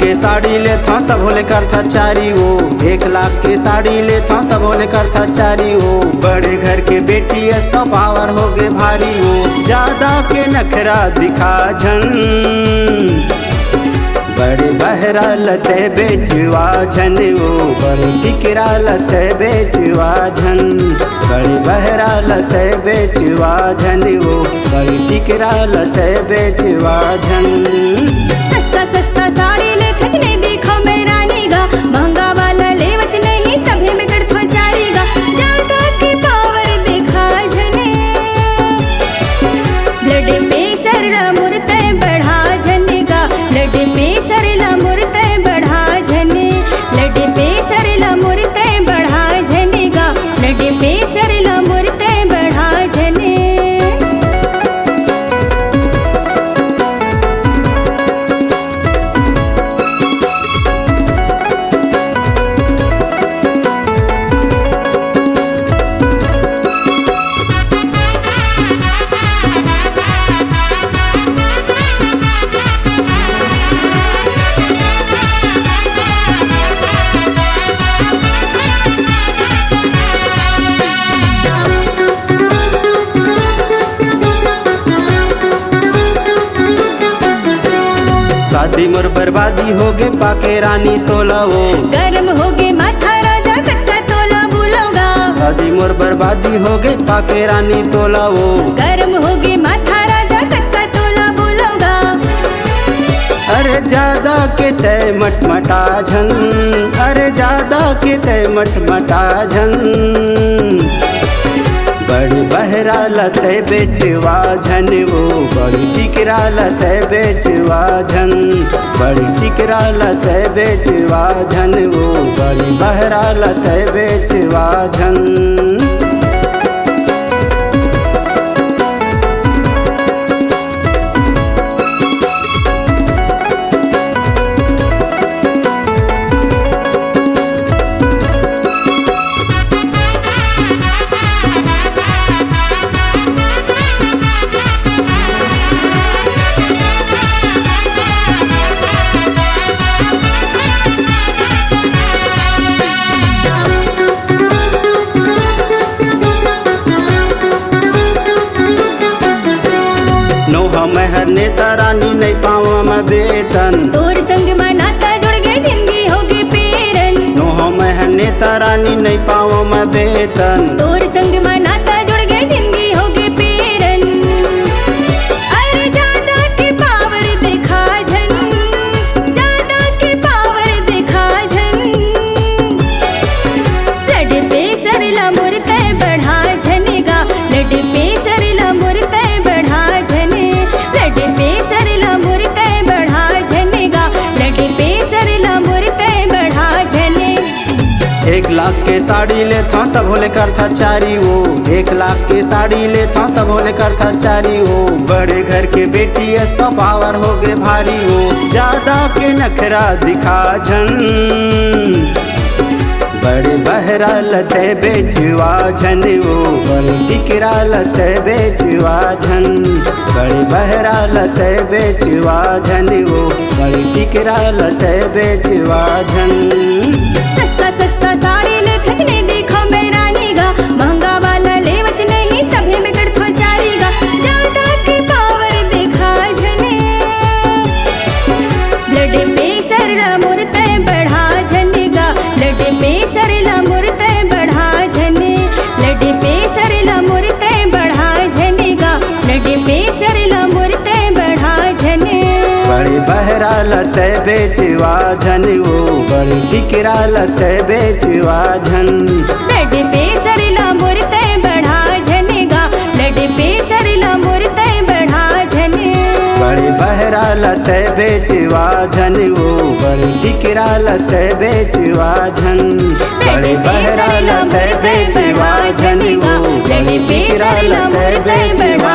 के साड़ी ले था तब होले कर था चारी वो, 1 लाख के साड़ी ले था तब होले कर था चारी वो। बड़े घर के बेटी अस्ता पावर हो गे भारी वो, ज्यादा के नखरा दिखा झन। बड़े बहरा लते बेचवा झन वो, बड़े टिकरा लते बेचवा झन। बड़े बहरा लते बेचवा झन वो, बड़े टिकरा लते बेचवा झन। सस्ता सस्ता साड़ी ले खचने देखो मेरा नीगा, महंगा वाला ले वच नहीं तभी में करथो चारीगा। ज्यादा की पावर दिखा झने, ब्लड प्रेशर ला मुरते बढ़ा झनेगा। ब्लड प्रेशर ला मुरते बढ़ा झने, ब्लड प्रेशर ला मुरते बढ़ा झनेगा। ब्लड प्रेशर ला मुरते बढ़ा झने। शादी मोर बर्बादी होगे पाके रानी तोला वो, गरम होगे माथा राजा कत्ता तोला बुलोगा। शादी मोर बर्बादी होगे पाके रानी तोला वो, गरम होगे माथा राजा कत्ता तोला बुलोगा। अरे ज्यादा के तय मटमटा झन, अरे ज्यादा के तय मटमटा झन। बड़ी बहरा लते बेचवा झन वो, बड़ी टिकरा लते बेचवा झन। बड़ी टिकरा लते बेचवा झन वो, बड़ी बहरा लते बेचवा झन। महर नेता रानी नहीं पावा मैं बेतन, तोर संग में नाता जुड़ गए जिंदगी होगी पेरन। नोह महर नेता रानी नहीं पावा मैं बेतन, तोर संग में नाता जुड़ गए जिंदगी होगी पेरन। अरे ज्यादा की पावर दिखा झन, ज्यादा की पावर दिखा झन। ब्लड प्रेशर ला मुरते बढ़ा झनेगा, ब्लड प्रेशर ला मुरते बढ़ा झने। ब्लड प्रेशर ला मुरते बढ़ा झनेगा, ब्लड प्रेशर ला मुरते बढ़ा झने। 1 लाख के साड़ी ले था तब होले कर था चारी वो, 1 लाख के साड़ी ले था तब होले कर था चारी वो। बड़े घर के बेटी अस्ता पावर हो गे भारी वो, ज्यादा के नखरा दिखा झन। बड़े बहरा लते बेचवा झन वो, बड़े टिकरा लते बेचवा झन। बड़े बहरा लते बेचवा झन वो, बड़े टिकरा लते बेचवा झन। सस्ता सस्ता साड़ी ले खचने देखो मेरा नीगा, महंगा वाला ले वच नहीं तभी में करथो चारीगा। ज्यादा की पावर दिखा झने, ब्लड प्रेशर ला मुरते बढ़ा झनेगा। ब्लड प्रेशर ला मुरते बढ़ा झने, ब्लड प्रेशर ला मुरते बढ़ा झनेगा। ब्लड प्रेशर ला मुरते बढ़ा झने। बड़े बहरा लते बेचवा झन वो, बड़े टिकरा लते बेचवा झन। ब्लड प्रेशर ला मुरते बढ़ा झनेगा, ब्लड प्रेशर ला मुरते बढ़ा झने। बड़े बहरा लते बेचवा झन वो, बड़े टिकरा लते बेचवा झन। बड़े बहरा लते बेचवा झन वो, बड़े टिकरा लते बेचवा